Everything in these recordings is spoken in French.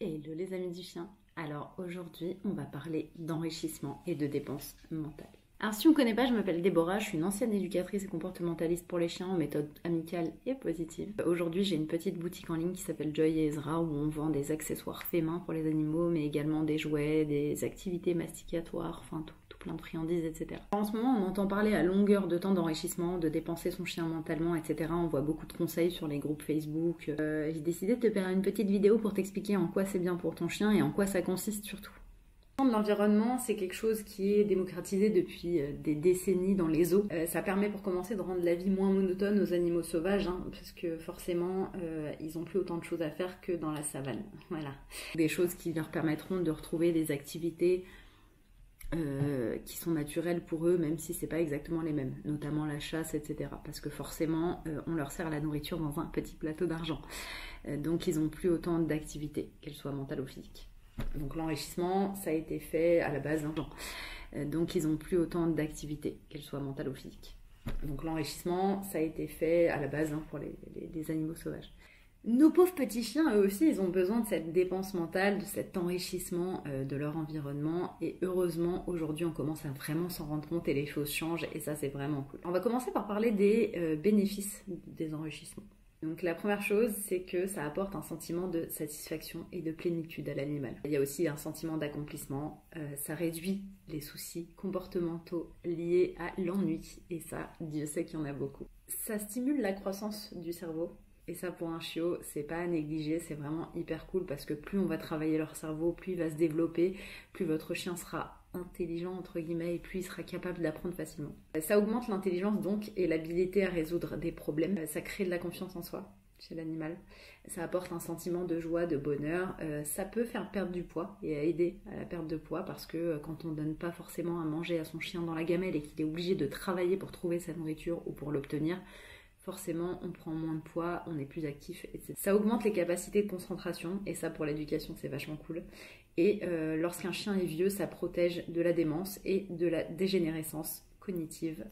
Hello les amis du chien. Alors aujourd'hui on va parler d'enrichissement et de dépenses mentales. Alors si on ne connaît pas, je m'appelle Déborah, je suis une ancienne éducatrice et comportementaliste pour les chiens en méthode amicale et positive. Aujourd'hui j'ai une petite boutique en ligne qui s'appelle Joy et Ezra où on vend des accessoires faits main pour les animaux mais également des jouets, des activités masticatoires, enfin tout plein de friandises, etc. En ce moment on entend parler à longueur de temps d'enrichissement, de dépenser son chien mentalement, etc. On voit beaucoup de conseils sur les groupes Facebook. J'ai décidé de te faire une petite vidéo pour t'expliquer en quoi c'est bien pour ton chien et en quoi ça consiste surtout. L'environnement, c'est quelque chose qui est démocratisé depuis des décennies dans les zoos. Ça permet pour commencer de rendre la vie moins monotone aux animaux sauvages, parce que forcément, ils n'ont plus autant de choses à faire que dans la savane. Voilà. Des choses qui leur permettront de retrouver des activités qui sont naturelles pour eux, même si c'est pas exactement les mêmes, notamment la chasse, etc. Parce que forcément, on leur sert la nourriture dans un petit plateau d'argent. Donc ils n'ont plus autant d'activités, qu'elles soient mentales ou physiques. Donc l'enrichissement, ça a été fait à la base. Donc ils n'ont plus autant d'activités, qu'elles soient mentales ou physiques. Donc l'enrichissement, ça a été fait à la base pour les animaux sauvages. Nos pauvres petits chiens, eux aussi, ils ont besoin de cette dépense mentale, de cet enrichissement de leur environnement. Et heureusement, aujourd'hui, on commence à vraiment s'en rendre compte et les choses changent. Et ça, c'est vraiment cool. On va commencer par parler des bénéfices des enrichissements. Donc la première chose, c'est que ça apporte un sentiment de satisfaction et de plénitude à l'animal. Il y a aussi un sentiment d'accomplissement, ça réduit les soucis comportementaux liés à l'ennui, et ça, Dieu sait qu'il y en a beaucoup. Ça stimule la croissance du cerveau, et ça pour un chiot, c'est pas à négliger, c'est vraiment hyper cool parce que plus on va travailler leur cerveau, plus il va se développer, plus votre chien sera intelligent entre guillemets et plus il sera capable d'apprendre facilement. Ça augmente l'intelligence donc et l'habilité à résoudre des problèmes. Ça crée de la confiance en soi chez l'animal. Ça apporte un sentiment de joie, de bonheur. Ça peut faire perdre du poids et aider à la perte de poids parce que quand on donne pas forcément à manger à son chien dans la gamelle et qu'il est obligé de travailler pour trouver sa nourriture ou pour l'obtenir, forcément, on prend moins de poids, on est plus actif, etc. Ça augmente les capacités de concentration, et ça pour l'éducation c'est vachement cool. Et lorsqu'un chien est vieux, ça protège de la démence et de la dégénérescence cognitive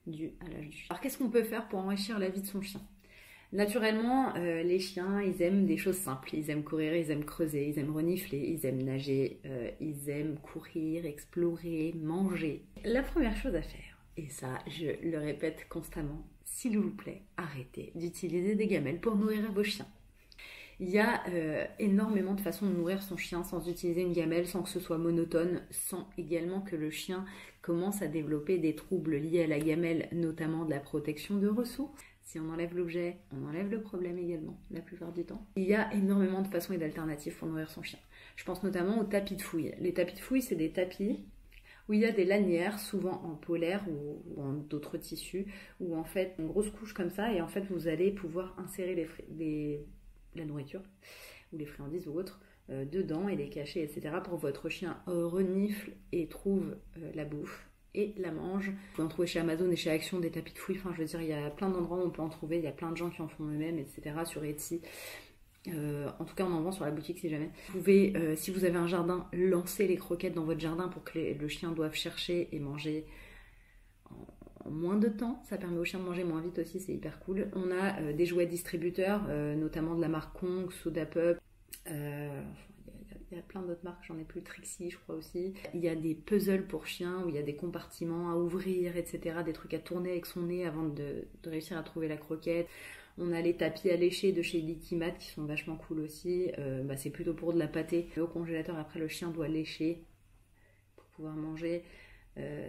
due à l'âge du chien. Alors qu'est-ce qu'on peut faire pour enrichir la vie de son chien ? Naturellement, les chiens, ils aiment des choses simples. Ils aiment courir, ils aiment creuser, ils aiment renifler, ils aiment nager, ils aiment courir, explorer, manger. La première chose à faire, et ça je le répète constamment, s'il vous plaît, arrêtez d'utiliser des gamelles pour nourrir vos chiens. Il y a énormément de façons de nourrir son chien sans utiliser une gamelle, sans que ce soit monotone, sans également que le chien commence à développer des troubles liés à la gamelle, notamment de la protection de ressources. Si on enlève l'objet, on enlève le problème également, la plupart du temps. Il y a énormément de façons et d'alternatives pour nourrir son chien. Je pense notamment aux tapis de fouille. Les tapis de fouille, c'est des tapis où il y a des lanières, souvent en polaire ou en d'autres tissus, où en fait, une grosse couche comme ça, et en fait, vous allez pouvoir insérer la nourriture, ou les friandises ou autres, dedans et les cacher, etc. pour que votre chien renifle et trouve la bouffe et la mange. Vous pouvez en trouver chez Amazon et chez Action des tapis de fouille, enfin je veux dire, il y a plein d'endroits où on peut en trouver, il y a plein de gens qui en font eux-mêmes, etc. sur Etsy. En tout cas on en vend sur la boutique si jamais. Vous pouvez, si vous avez un jardin, lancer les croquettes dans votre jardin pour que le chien doive chercher et manger en moins de temps. Ça permet au chien de manger moins vite aussi, c'est hyper cool. On a des jouets distributeurs, notamment de la marque Kong, Soda Pup. Il y a plein d'autres marques, j'en ai plus, Trixie je crois aussi. Il y a des puzzles pour chiens où il y a des compartiments à ouvrir, etc. Des trucs à tourner avec son nez avant de réussir à trouver la croquette. On a les tapis à lécher de chez Liquimat qui sont vachement cool aussi. C'est plutôt pour de la pâtée. Au congélateur, après le chien doit lécher pour pouvoir manger.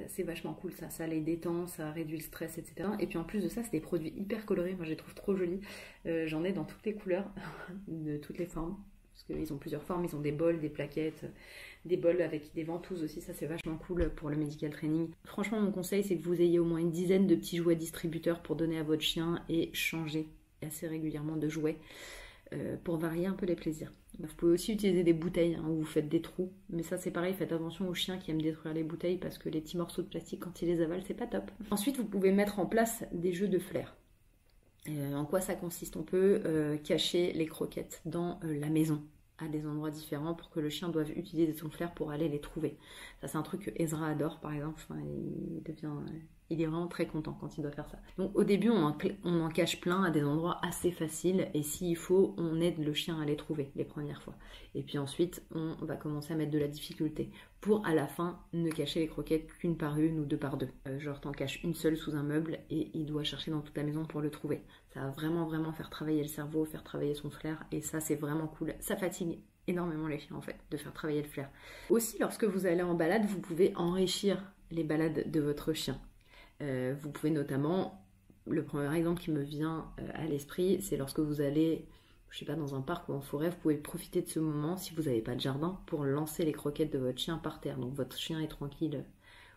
C'est vachement cool ça les détend, ça réduit le stress, etc. Et puis en plus de ça, c'est des produits hyper colorés. Moi je les trouve trop jolis. J'en ai dans toutes les couleurs, de toutes les formes. Parce qu'ils ont plusieurs formes, ils ont des bols, des plaquettes, des bols avec des ventouses aussi, ça c'est vachement cool pour le medical training. Franchement mon conseil c'est que vous ayez au moins une dizaine de petits jouets distributeurs pour donner à votre chien et changer assez régulièrement de jouets pour varier un peu les plaisirs. Vous pouvez aussi utiliser des bouteilles où vous faites des trous, mais ça c'est pareil, faites attention aux chiens qui aiment détruire les bouteilles parce que les petits morceaux de plastique quand ils les avalent c'est pas top. Ensuite vous pouvez mettre en place des jeux de flair. En quoi ça consiste ? On peut cacher les croquettes dans la maison à des endroits différents pour que le chien doive utiliser son flair pour aller les trouver. Ça c'est un truc que Ezra adore par exemple, il devient Il est vraiment très content quand il doit faire ça. Donc au début, on en cache plein à des endroits assez faciles et s'il faut, on aide le chien à les trouver les premières fois. Et puis ensuite, on va commencer à mettre de la difficulté pour à la fin ne cacher les croquettes qu'une par une ou deux par deux. Genre t'en caches une seule sous un meuble et il doit chercher dans toute la maison pour le trouver. Ça va vraiment faire travailler le cerveau, faire travailler son flair et ça c'est vraiment cool. Ça fatigue énormément les chiens en fait, de faire travailler le flair. Aussi, lorsque vous allez en balade, vous pouvez enrichir les balades de votre chien. Vous pouvez notamment, le premier exemple qui me vient à l'esprit, c'est lorsque vous allez, je sais pas, dans un parc ou en forêt, vous pouvez profiter de ce moment, si vous n'avez pas de jardin, pour lancer les croquettes de votre chien par terre. Donc votre chien est tranquille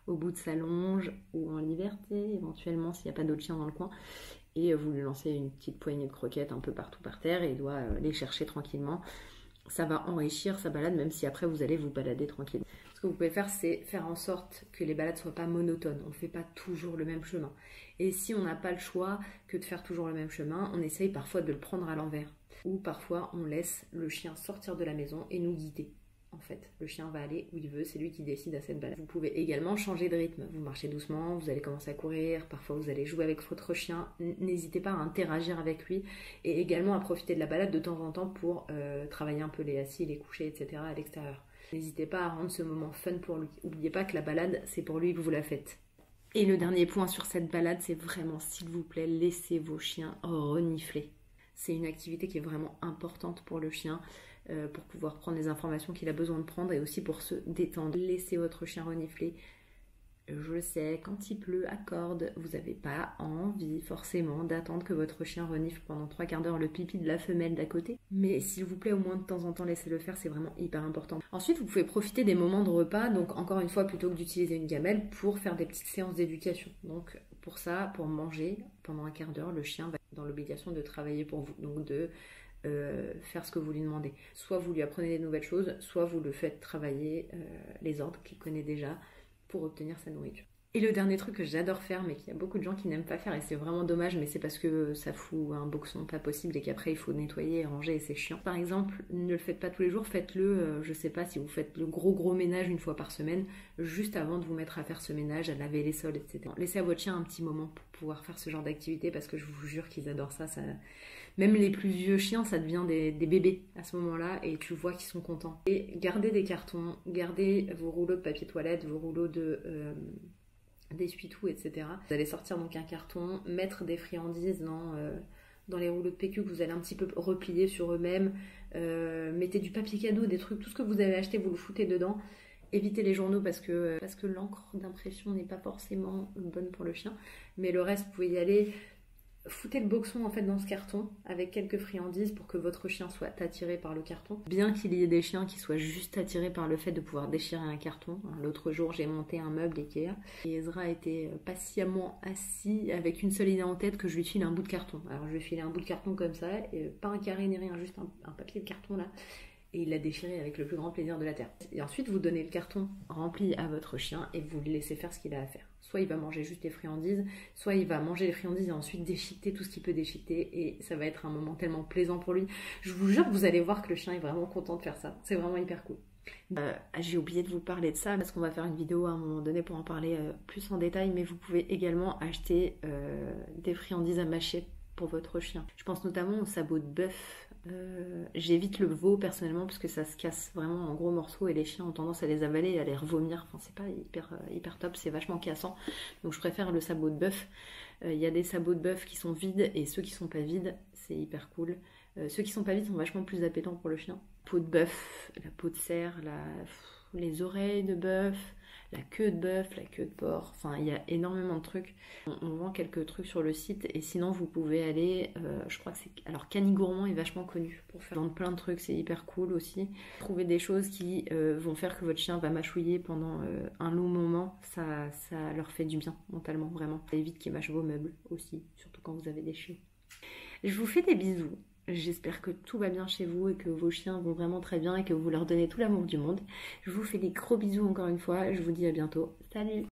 au bout de sa longe ou en liberté, éventuellement s'il n'y a pas d'autres chiens dans le coin. Et vous lui lancez une petite poignée de croquettes un peu partout par terre et il doit les chercher tranquillement. Ça va enrichir sa balade, même si après vous allez vous balader tranquille. Ce que vous pouvez faire, c'est faire en sorte que les balades ne soient pas monotones. On ne fait pas toujours le même chemin. Et si on n'a pas le choix que de faire toujours le même chemin, on essaye parfois de le prendre à l'envers. Ou parfois, on laisse le chien sortir de la maison et nous guider. En fait, le chien va aller où il veut, c'est lui qui décide à cette balade. Vous pouvez également changer de rythme. Vous marchez doucement, vous allez commencer à courir, parfois vous allez jouer avec votre chien. N'hésitez pas à interagir avec lui et également à profiter de la balade de temps en temps pour travailler un peu les assis, les couchers, etc. à l'extérieur. N'hésitez pas à rendre ce moment fun pour lui. N'oubliez pas que la balade, c'est pour lui que vous la faites. Et le dernier point sur cette balade, c'est vraiment, s'il vous plaît, laissez vos chiens renifler. C'est une activité qui est vraiment importante pour le chien, pour pouvoir prendre les informations qu'il a besoin de prendre et aussi pour se détendre. Laissez votre chien renifler. Je le sais, quand il pleut à cordes, vous n'avez pas envie forcément d'attendre que votre chien renifle pendant 3/4 d'heure le pipi de la femelle d'à côté. Mais s'il vous plaît, au moins de temps en temps, laissez-le faire, c'est vraiment hyper important. Ensuite, vous pouvez profiter des moments de repas, donc encore une fois, plutôt que d'utiliser une gamelle, pour faire des petites séances d'éducation. Donc pour ça, pour manger, pendant 1/4 d'heure, le chien va être dans l'obligation de travailler pour vous, donc de faire ce que vous lui demandez. Soit vous lui apprenez des nouvelles choses, soit vous le faites travailler les ordres qu'il connaît déjà, pour obtenir sa nourriture. Et le dernier truc que j'adore faire, mais qu'il y a beaucoup de gens qui n'aiment pas faire, et c'est vraiment dommage, mais c'est parce que ça fout un boxon pas possible et qu'après il faut nettoyer et ranger et c'est chiant. Par exemple, ne le faites pas tous les jours, faites-le, je sais pas, si vous faites le gros ménage une fois par semaine, juste avant de vous mettre à faire ce ménage, à laver les sols, etc. Laissez à votre chien un petit moment pour pouvoir faire ce genre d'activité parce que je vous jure qu'ils adorent ça. Même les plus vieux chiens, ça devient des bébés à ce moment-là et tu vois qu'ils sont contents. Et gardez des cartons, gardez vos rouleaux de papier toilette, vos rouleaux d'essuie-tout, etc. Vous allez sortir donc un carton, mettre des friandises dans les rouleaux de PQ que vous allez un petit peu replier sur eux-mêmes. Mettez du papier cadeau, des trucs, tout ce que vous avez acheté, vous le foutez dedans. Évitez les journaux parce que l'encre d'impression n'est pas forcément bonne pour le chien. Mais le reste, vous pouvez y aller. Foutez le boxon en fait dans ce carton avec quelques friandises pour que votre chien soit attiré par le carton. Bien qu'il y ait des chiens qui soient juste attirés par le fait de pouvoir déchirer un carton. L'autre jour j'ai monté un meuble Ikea et Ezra était patiemment assis avec une seule idée en tête, que je lui file un bout de carton. Alors je lui ai filé un bout de carton comme ça, et pas un carré ni rien, juste un papier de carton là. Et il l'a déchiré avec le plus grand plaisir de la terre. Et ensuite, vous donnez le carton rempli à votre chien et vous le laissez faire ce qu'il a à faire. Soit il va manger juste les friandises, soit il va manger les friandises et ensuite déchiqueter tout ce qu'il peut déchiqueter. Et ça va être un moment tellement plaisant pour lui. Je vous jure que vous allez voir que le chien est vraiment content de faire ça. C'est vraiment hyper cool. J'ai oublié de vous parler de ça parce qu'on va faire une vidéo à un moment donné pour en parler plus en détail. Mais vous pouvez également acheter des friandises à mâcher pour votre chien. Je pense notamment au sabot de bœuf. J'évite le veau personnellement parce que ça se casse vraiment en gros morceaux et les chiens ont tendance à les avaler et à les revomir. Enfin, c'est pas hyper top, c'est vachement cassant. Donc je préfère le sabot de bœuf. Il y a des sabots de bœuf qui sont vides et ceux qui sont pas vides, c'est hyper cool. Ceux qui sont pas vides sont vachement plus appétants pour le chien. Peau de bœuf, la peau de cerf, les oreilles de bœuf, la queue de bœuf, la queue de porc, enfin il y a énormément de trucs. On vend quelques trucs sur le site et sinon vous pouvez aller, je crois que c'est... Alors Canigourmand est vachement connu pour faire vendre plein de trucs, c'est hyper cool aussi. Trouver des choses qui vont faire que votre chien va mâchouiller pendant un long moment, ça leur fait du bien mentalement, vraiment. Ça évite qu'ils mâchent vos meubles aussi, surtout quand vous avez des chiots. Je vous fais des bisous. J'espère que tout va bien chez vous et que vos chiens vont vraiment très bien et que vous leur donnez tout l'amour du monde. Je vous fais des gros bisous encore une fois. Je vous dis à bientôt. Salut!